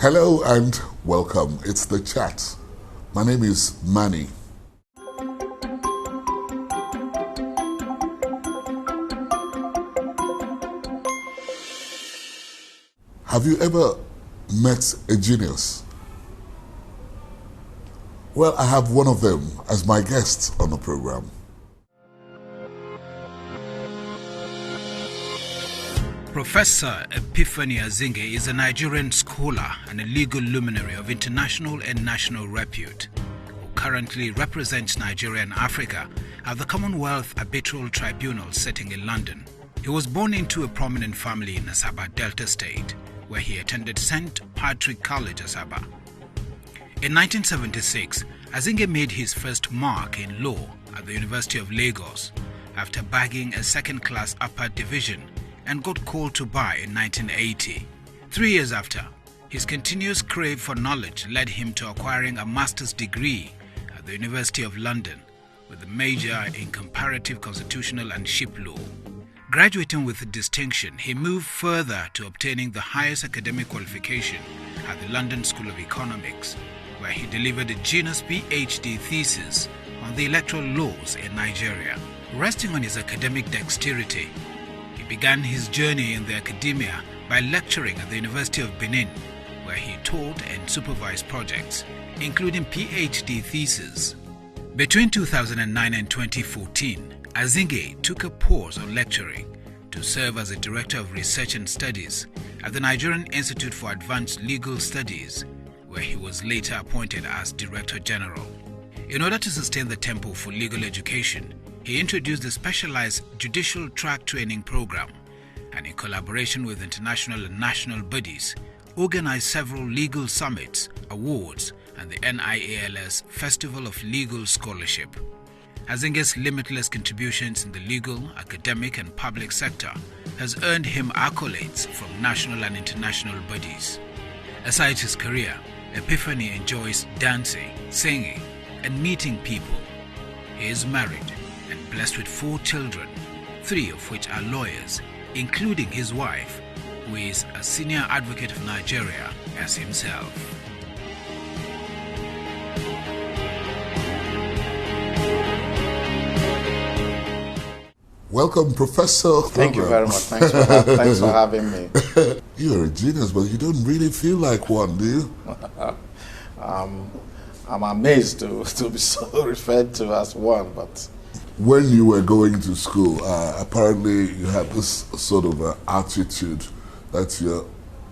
Hello and welcome. It's The Chat. My name is Manny. Have you ever met a genius? Well, I have one of them as my guest on the program. Professor Epiphany Azinge is a Nigerian scholar and a legal luminary of international and national repute, who currently represents Nigeria and Africa at the Commonwealth Arbitral Tribunal sitting in London. He was born into a prominent family in Asaba, Delta State, where he attended St. Patrick College, Asaba. In 1976, Azinge made his first mark in law at the University of Lagos after bagging a second-class upper division and got called to bar in 1980. 3 years after, his continuous crave for knowledge led him to acquiring a master's degree at the University of London with a major in comparative constitutional and ship law. Graduating with distinction, he moved further to obtaining the highest academic qualification at the London School of Economics, where he delivered a genus PhD thesis on the electoral laws in Nigeria. Resting on his academic dexterity, he began his journey in the academia by lecturing at the University of Benin, where he taught and supervised projects, including PhD theses. Between 2009 and 2014, Azinge took a pause on lecturing to serve as a Director of Research and Studies at the Nigerian Institute for Advanced Legal Studies, where he was later appointed as Director General. In order to sustain the tempo for legal education, he introduced the specialized Judicial Track Training Program and, in collaboration with international and national bodies, organized several legal summits, awards, and the NIALS Festival of Legal Scholarship. Azinge's limitless contributions in the legal, academic, and public sector has earned him accolades from national and international bodies. Aside his career, Epiphany enjoys dancing, singing, and meeting people. He is married and blessed with 4 children, 3 of which are lawyers, including his wife, who is a senior advocate of Nigeria as himself. Welcome, Professor. Thank you very much. Thanks for having me. You're a genius, but you don't really feel like one, do you? I'm amazed to be so referred to as one, but... When you were going to school, apparently you had this sort of attitude that you're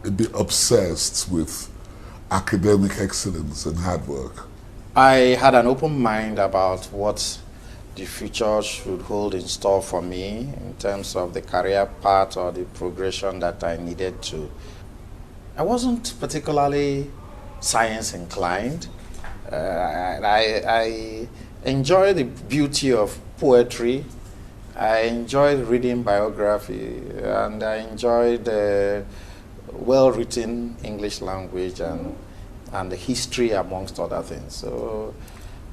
a bit obsessed with academic excellence and hard work. I had an open mind about what the future should hold in store for me in terms of the career path or the progression that I needed to. I wasn't particularly science inclined. I enjoy the beauty of poetry. I enjoyed reading biography, and I enjoyed the well-written English language and the history, amongst other things. So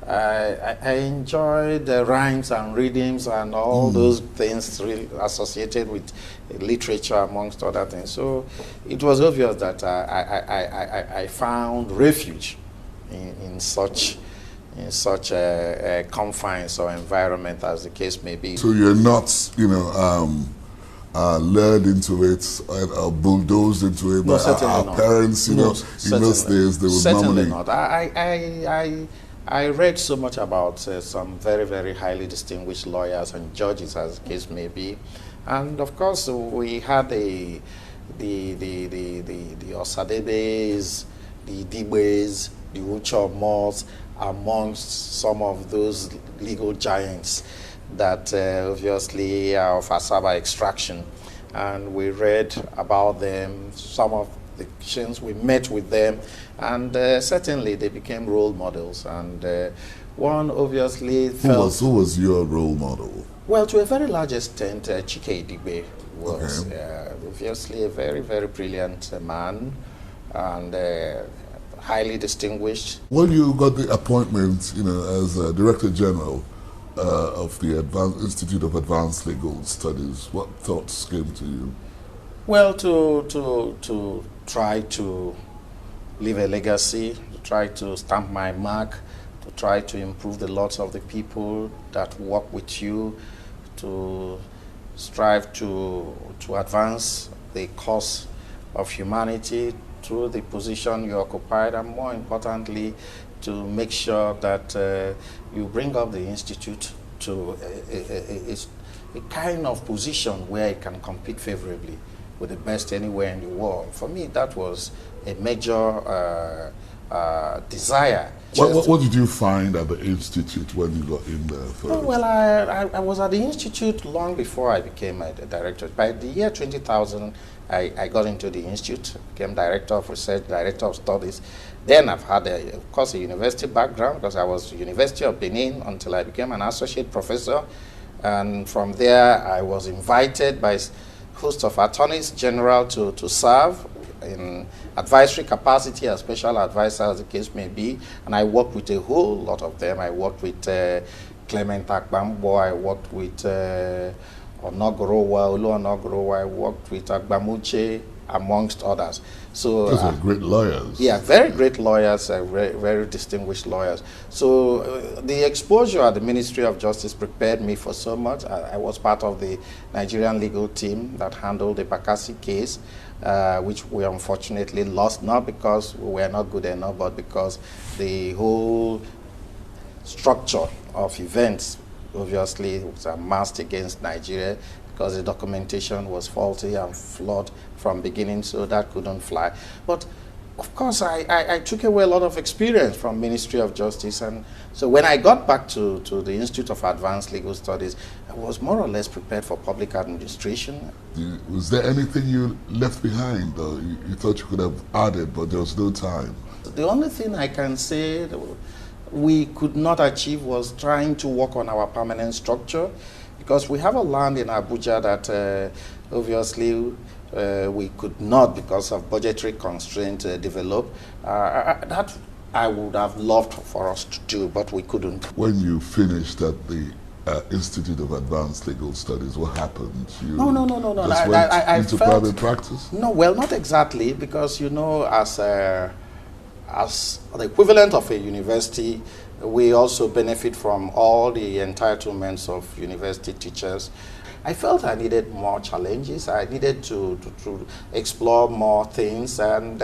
I enjoyed the rhymes and rhythms and all those things really associated with literature, amongst other things. So it was obvious that I found refuge in such a confines or environment, as the case may be. So you're not, lured into it or bulldozed into it by our parents, in those days they would certainly normally... not. I read so much about some very, very highly distinguished lawyers and judges, as the case may be. And of course, we had the Osadebes, the Dibes, the Uchomos, amongst some of those legal giants that obviously are of Asaba extraction. And we read about them, some of the Christians, we met with them, and certainly they became role models. And one obviously felt... Who was your role model? Well, to a very large extent, Chike Digbe was obviously a very, very brilliant man and highly distinguished. When you got the appointment, as Director General of the Institute of Advanced Legal Studies, what thoughts came to you? Well, to try to leave a legacy, to try to stamp my mark, to try to improve the lots of the people that work with you, to strive to advance the cause of humanity through the position you occupied, and more importantly, to make sure that you bring up the institute to a kind of position where it can compete favorably with the best anywhere in the world. For me, that was a major desire. What did you find at the institute when you got in there first? Oh, well, I was at the institute long before I became a director. By the year 2000, I got into the institute, became director of research, director of studies. Then I've had, of course, a university background because I was University of Benin until I became an associate professor. And from there, I was invited by a host of attorneys general to serve in advisory capacity as special advisor, as the case may be. And I worked with a whole lot of them. I worked with Clement Agbambo, I worked with Onogorowa, Olu Onogorowa, I worked with Agbamuche, amongst others. So those are great lawyers. Yeah, very great lawyers, very, very distinguished lawyers. So the exposure at the Ministry of Justice prepared me for so much. I was part of the Nigerian legal team that handled the Bakassi case, which we unfortunately lost, not because we were not good enough, but because the whole structure of events obviously was amassed against Nigeria, because the documentation was faulty and flawed from beginning, so that couldn't fly. But of course, I took away a lot of experience from Ministry of Justice, and so when I got back to the Institute of Advanced Legal Studies, I was more or less prepared for public administration. Was there anything you left behind, though? You thought you could have added, but there was no time? The only thing I can say that we could not achieve was trying to work on our permanent structure, because we have a land in Abuja that obviously we could not, because of budgetary constraints, develop. That I would have loved for us to do, but we couldn't. When you finished at the Institute of Advanced Legal Studies, what happened? You No. just went into felt, private practice? No, well, not exactly, because, you know, as the equivalent of a university, we also benefit from all the entitlements of university teachers. I felt I needed more challenges. I needed to explore more things. And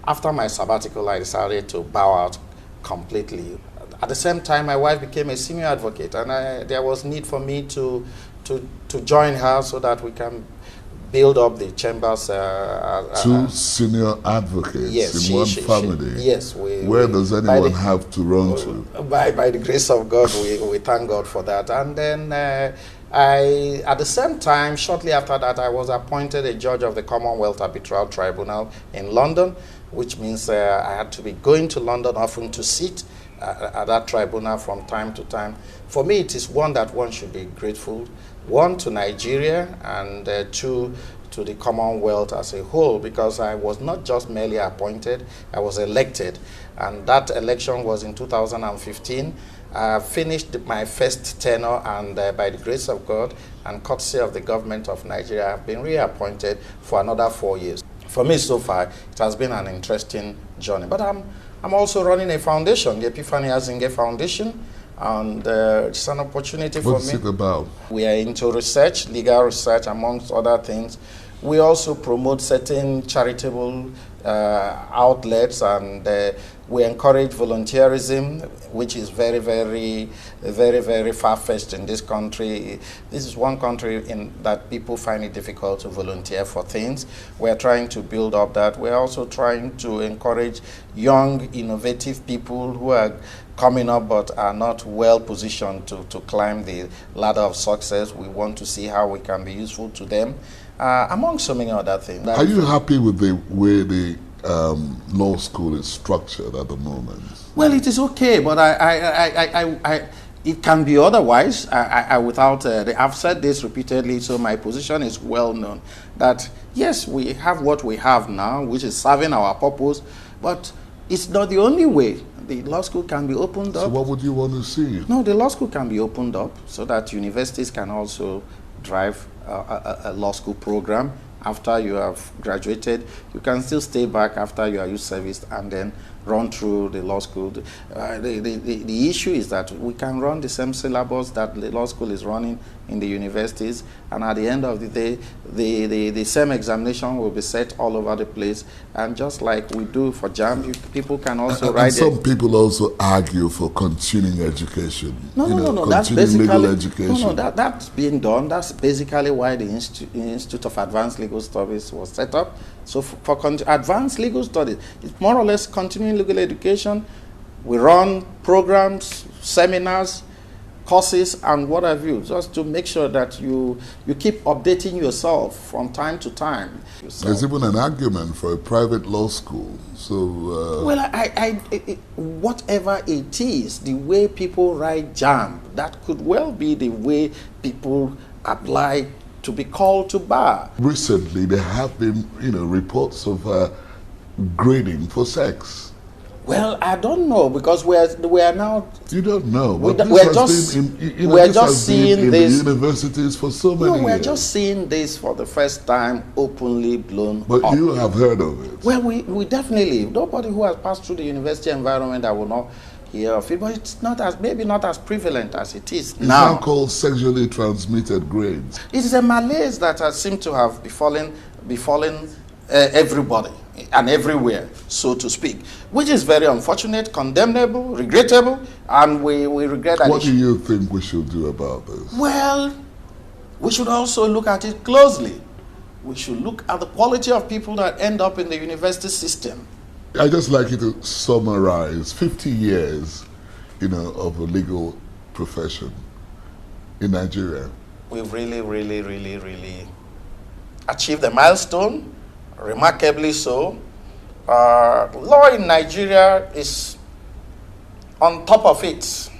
after my sabbatical, I decided to bow out completely. At the same time, my wife became a senior advocate, and there was need for me to join her so that we can build up the chambers. Two senior advocates, yes, in one family. Yes. Where does anyone have to run to? By the grace of God, we thank God for that. And then at the same time, shortly after that, I was appointed a judge of the Commonwealth Arbitral Tribunal in London, which means I had to be going to London often to sit at that tribunal from time to time. For me, it is one that one should be grateful, one, to Nigeria, and two, to the Commonwealth as a whole, because I was not just merely appointed, I was elected. And that election was in 2015. I finished my first tenure, and by the grace of God and courtesy of the government of Nigeria, I've been reappointed for another 4 years. For me so far, it has been an interesting journey. But I'm also running a foundation, the Epiphany Azinge Foundation, and it's an opportunity for me. What's it about? We are into research, legal research, amongst other things. We also promote certain charitable outlets, and we encourage volunteerism, which is very, very, very, very far-fetched in this country. This is one country in that people find it difficult to volunteer for things. We're trying to build up that. We're also trying to encourage young, innovative people who are coming up but are not well positioned to climb the ladder of success. We want to see how we can be useful to them, among so many other things. Are you happy with the way the law school is structured at the moment? Well, it is okay, but it can be otherwise. I've said this repeatedly, so my position is well known, that yes, we have what we have now, which is serving our purpose, but it's not the only way. The law school can be opened up. So what would you want to see? No, the law school can be opened up so that universities can also drive a law school program after you have graduated. You can still stay back after you are youth service and then run through the law school. The issue is that we can run the same syllabus that the law school is running in the universities, and at the end of the day, the same examination will be set all over the place. And just like we do for JAM, people can also write. And some people also argue for continuing education. No. That's basically legal education. No, that's being done. That's basically why the Institute of Advanced Legal Studies was set up. So for advanced legal studies, it's more or less continuing legal education. We run programs, seminars, courses, and what have you, just to make sure that you keep updating yourself from time to time. There's even an argument for a private law school. So well, whatever it is, the way people write JAM, that could well be the way people apply to be called to bar. Recently, there have been, reports of grading for sex. Well, I don't know, because we are now. You don't know. We're just seeing this in the universities for so many years. No, we're just seeing this for the first time, openly blown But up. You have heard of it. Well, we definitely. Nobody who has passed through the university environment that will not hear of it, but it's maybe not as prevalent as it is It's now. now called sexually transmitted grades. It is a malaise that has seemed to have befallen everybody and everywhere, so to speak, which is very unfortunate, condemnable, regrettable, and we regret that. What do you think we should do about this? Well, we should also look at it closely. We should look at the quality of people that end up in the university system. I'd just like you to summarize 50 years, of a legal profession in Nigeria. We've really achieved a milestone, remarkably so. Law in Nigeria is on top of it.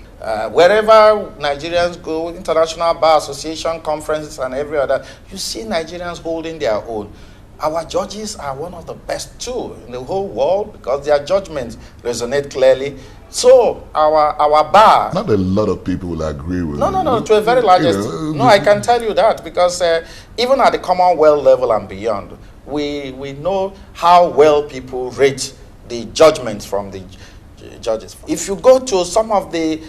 Wherever Nigerians go, International Bar Association conferences and every other, you see Nigerians holding their own. Our judges are one of the best too in the whole world, because their judgments resonate clearly. So our bar. Not a lot of people will agree with you. No, to a very large extent. No, I can tell you that, because even at the Commonwealth level and beyond, we know how well people rate the judgments from the judges. If you go to some of the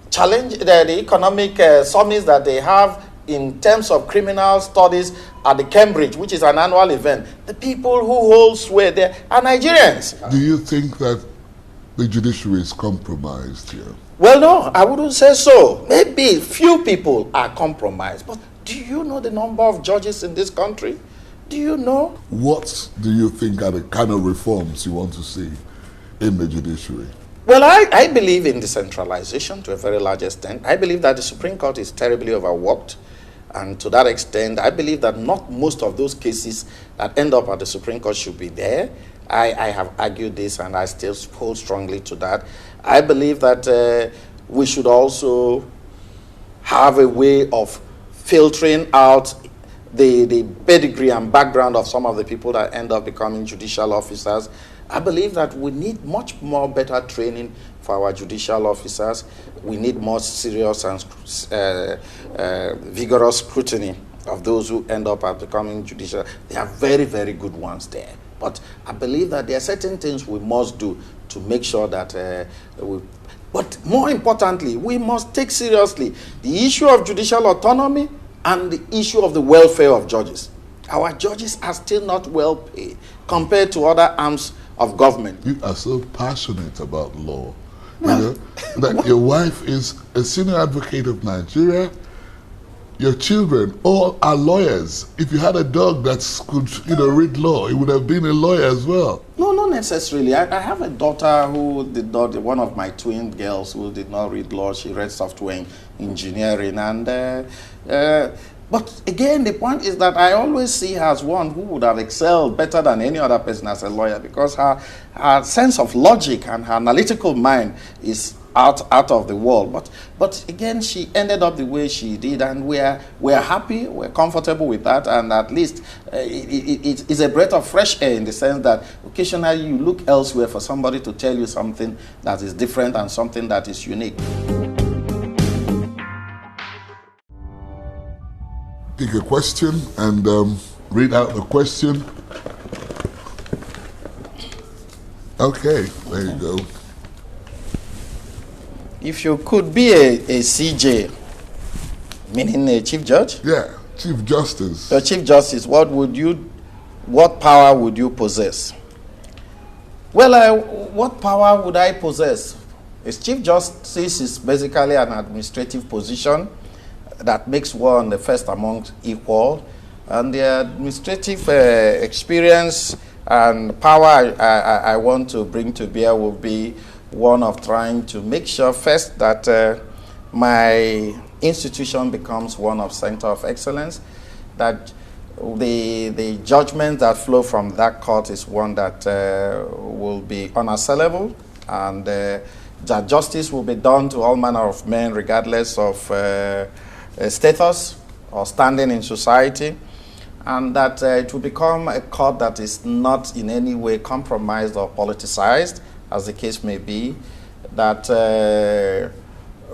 the economic summits that they have in terms of criminal studies at the Cambridge, which is an annual event, the people who hold sway there are Nigerians. Do you think that the judiciary is compromised here? Well, no, I wouldn't say so. Maybe few people are compromised, but do you know the number of judges in this country? Do you know? What do you think are the kind of reforms you want to see in the judiciary? Well, I believe in decentralization to a very large extent. I believe that the Supreme Court is terribly overworked. And to that extent, I believe that not most of those cases that end up at the Supreme Court should be there. I have argued this, and I still hold strongly to that. I believe that we should also have a way of filtering out the pedigree and background of some of the people that end up becoming judicial officers. I believe that we need much more better training for our judicial officers. We need more serious and vigorous scrutiny of those who end up at becoming judicial. There are very, very good ones there. But I believe that there are certain things we must do to make sure that but more importantly, we must take seriously the issue of judicial autonomy and the issue of the welfare of judges. Our judges are still not well paid compared to other arms of government. You are so passionate about law. Well, that your wife is a senior advocate of Nigeria. Your children all are lawyers. If you had a dog that could, read law, it would have been a lawyer as well. No, not necessarily. I have a daughter who did not, one of my twin girls who did not read law. She read software engineering. And but again, the point is that I always see her as one who would have excelled better than any other person as a lawyer, because her sense of logic and her analytical mind is out of the world. But again, she ended up the way she did, and we're happy, we're comfortable with that, and at least it is a breath of fresh air in the sense that occasionally you look elsewhere for somebody to tell you something that is different and something that is unique. Pick a question and read out the question. Okay, there you go. If you could be a CJ, meaning a chief judge? Yeah, Chief Justice. The chief justice, what power would you possess? Well, what power would I possess? A chief justice is basically an administrative position that makes one the first among equal, and the administrative experience and power I want to bring to bear will be one of trying to make sure first that my institution becomes one of center of excellence, that the judgment that flow from that court is one that will be unassailable, and that justice will be done to all manner of men regardless of status or standing in society, and that it will become a court that is not in any way compromised or politicized, as the case may be, that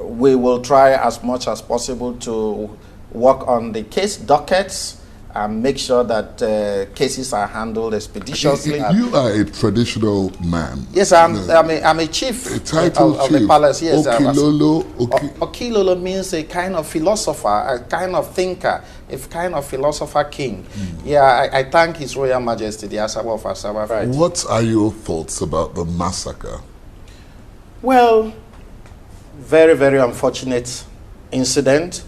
we will try as much as possible to work on the case dockets and make sure that cases are handled expeditiously. You are a traditional man. Yes, I'm a chief of the palace. Yes, Okilolo. Okilolo means a kind of philosopher, a kind of thinker, a kind of philosopher king. Yeah, I thank His Royal Majesty, the Asaba of Asaba. Right. What are your thoughts about the massacre? Well, very, very unfortunate incident,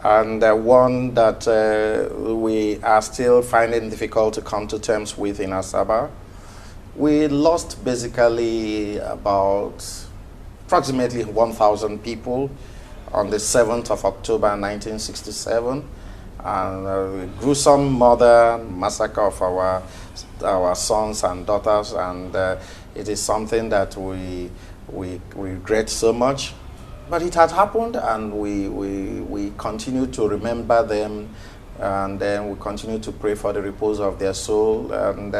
and one that we are still finding difficult to come to terms with in Asaba. We lost basically approximately 1,000 people on the 7th of October 1967, and a gruesome murder, massacre of our sons and daughters, and it is something that we regret so much. But it had happened, and we continue to remember them, and then we continue to pray for the repose of their soul. And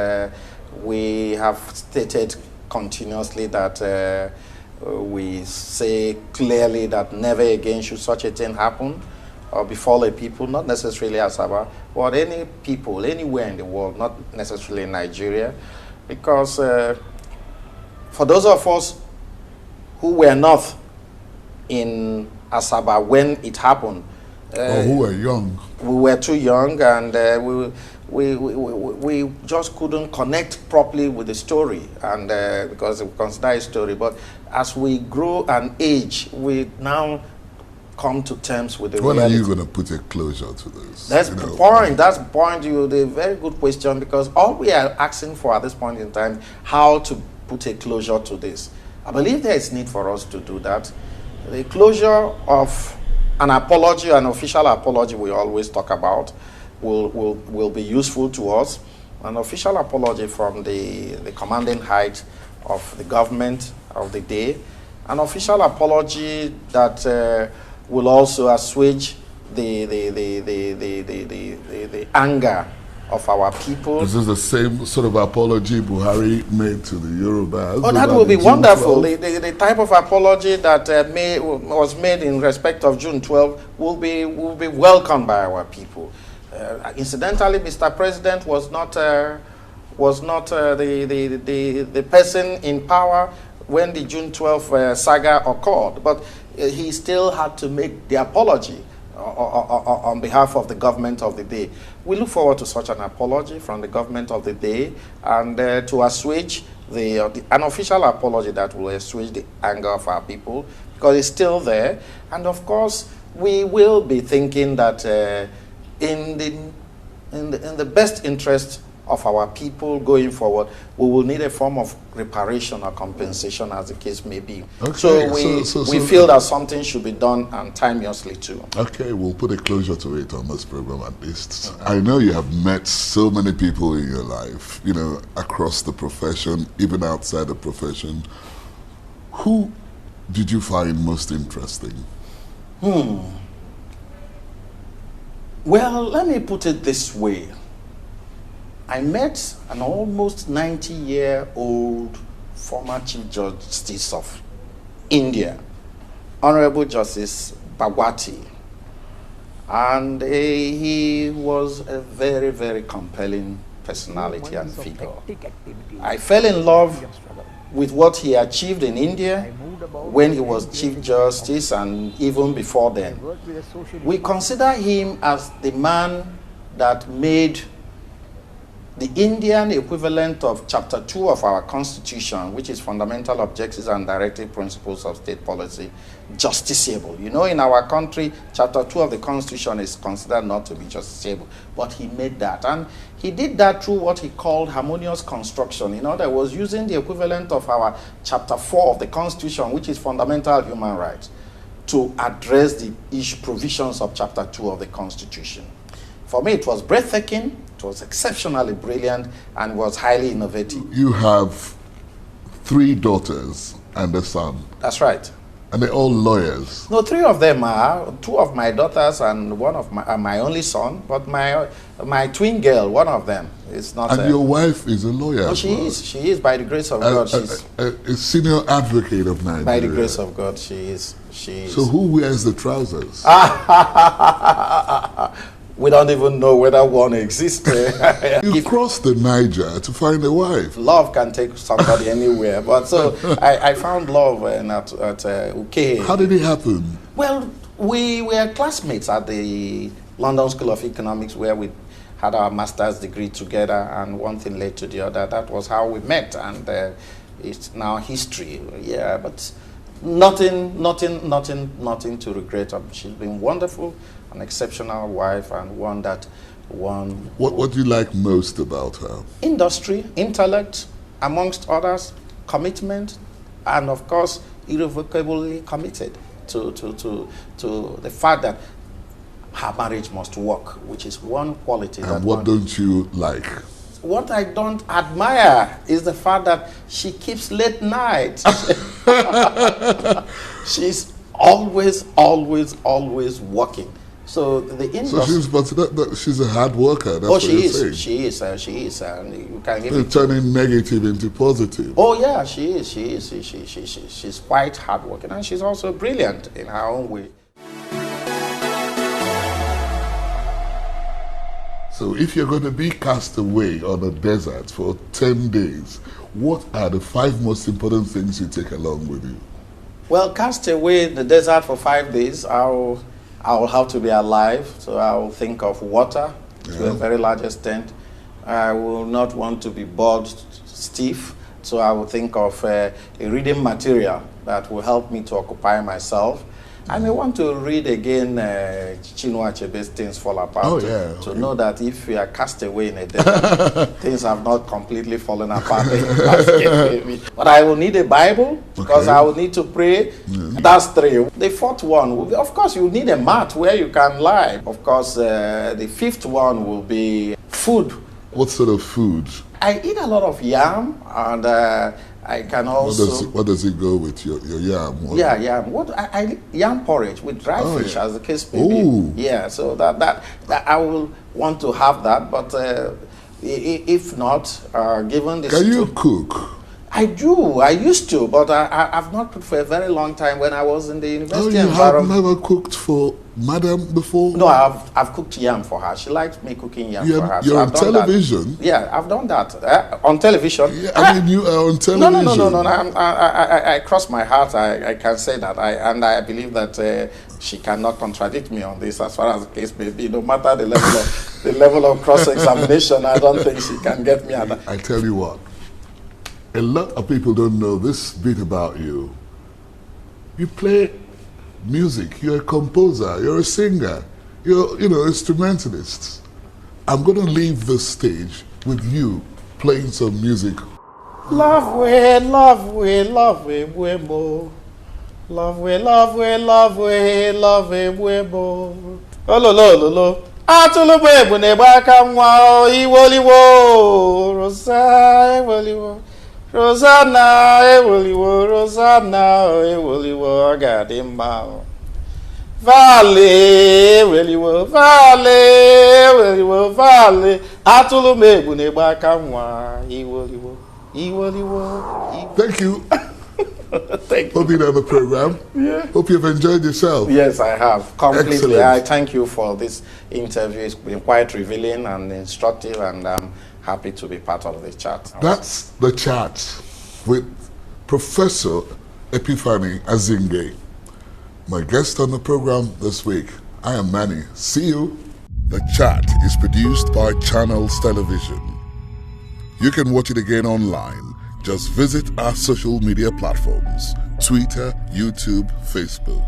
we have stated continuously that we say clearly that never again should such a thing happen or befall a people, not necessarily Asaba, but any people anywhere in the world, not necessarily in Nigeria, because for those of us who were not in Asaba when it happened, who were young, we were too young, and we just couldn't connect properly with the story, and because we consider a story. But as we grow and age, we now come to terms with the when reality. are you going to put a closure to this? That's the point. That's the point. The very good question, because all we are asking for at this point in time, how to put a closure to this. I believe there is need for us to do that. The closure of an apology, an official apology we always talk about, will be useful to us. An official apology from the commanding height of the government of the day. An official apology that will also assuage the anger of our people. This is the same sort of apology Buhari made to the Yorubas. Oh, that will be wonderful. The type of apology that was made in respect of June 12 will be welcomed by our people. Incidentally, Mr. President was not the person in power when the June 12 saga occurred, but he still had to make the apology on behalf of the government of the day. We look forward to such an apology from the government of the day, and to assuage an official apology that will assuage the anger of our people, because it's still there. And of course, we will be thinking that in the best interest of our people going forward, we will need a form of reparation or compensation, as the case may be. Okay, so we feel that something should be done, and timeously too. Okay, we'll put a closure to it on this program at least. I know you have met so many people in your life, across the profession, even outside the profession. Who did you find most interesting? Well, let me put it this way. I met an almost 90-year-old former Chief Justice of India, Honorable Justice Bhagwati. And he was a very, very compelling personality and figure. I fell in love with what he achieved in India when he was Chief Justice and even before then. We consider him as the man that made the Indian equivalent of Chapter 2 of our Constitution, which is Fundamental Objectives and Directive Principles of State Policy, justiciable. You know, in our country, Chapter 2 of the Constitution is considered not to be justiciable, but he made that. And he did that through what he called harmonious construction. In other words, using the equivalent of our Chapter 4 of the Constitution, which is Fundamental Human Rights, to address the provisions of Chapter 2 of the Constitution. For me, it was breathtaking, it was exceptionally brilliant, and was highly innovative. You have 3 daughters and a son. That's right. And they're all lawyers. No, 3 of them are. 2 of my daughters and one of my only son, but my twin girl, one of them, is not. And your wife is a lawyer. Oh, she is. She is, by the grace of God. She's a senior advocate of Nigeria. By the grace of God, she is. So who wears the trousers? We don't even know whether one exists. You crossed the Niger to find a wife. Love can take somebody anywhere. But so I found love at UK. How did it happen? Well, we were classmates at the London School of Economics, where we had our master's degree together, and one thing led to the other. That was how we met, and it's now history. Yeah, but nothing to regret. She's been wonderful, an exceptional wife, and one that won. What do you like most about her? Industry, intellect, amongst others, commitment, and of course, irrevocably committed to the fact that her marriage must work, which is one quality. And what don't you like? What I don't admire is the fact that she keeps late night. She's always working. So the industry. So she's a hard worker. That's she is. She is. You can give turning negative into positive. Oh yeah, she is. She's quite hardworking, and she's also brilliant in her own way. So if you're going to be cast away on a desert for 10 days, what are the 5 most important things you take along with you? Well, cast away in the desert for 5 days, I'll have to be alive, so I'll think of water to a very large extent. I will not want to be bored stiff, so I will think of a reading material that will help me to occupy myself. I may want to read again Chinua Achebe's Things Fall Apart to know that if we are cast away in a desert, things have not completely fallen apart. But I will need a Bible because I will need to pray. That's 3. The 4th one, of course, you need a mat where you can lie. Of course, the 5th one will be food. What sort of food? I eat a lot of yam, and I can also. What does it go with your yam? Yeah, yam. I yam porridge with dry fish, as the case may be. Yeah, so that I will want to have that. But if not, given this. Can you cook? I do. I used to, but I've not cooked for a very long time. When I was in the university you have never cooked for Madam before? No, I've cooked yam for her. She likes me cooking yam for her. You're on television? Yeah, I've done that. On television? Yeah, I mean, you are on television. No. I cross my heart. I can say that. And I believe that she cannot contradict me on this, as far as the case may be. No matter the level of cross-examination, I don't think she can get me at that. I tell you what. A lot of people don't know this bit about you. You play music, you're a composer, you're a singer, you're, instrumentalist. I'm going to leave the stage with you playing some music. Love way, love way, love way, way more. Love way, love way, love way, love way, way more. Oh, lo. Atulube bunebaka mwa iwoliwo rosa iwoliwo. Rosanna, Rosanna, Agadimba. Vale, Atulume, Buneba Kamwa, Thank you. Thank you. Hope you're on the program. Yeah. Hope you've enjoyed yourself. Yes, I have. Completely. Excellent. I thank you for this interview. It's been quite revealing and instructive, and I'm happy to be part of the chat. That's the chat with Professor Epiphany Azinge. My guest on the program this week, I am Manny. See you. The Chat is produced by Channels Television. You can watch it again online. Just visit our social media platforms: Twitter, YouTube, Facebook.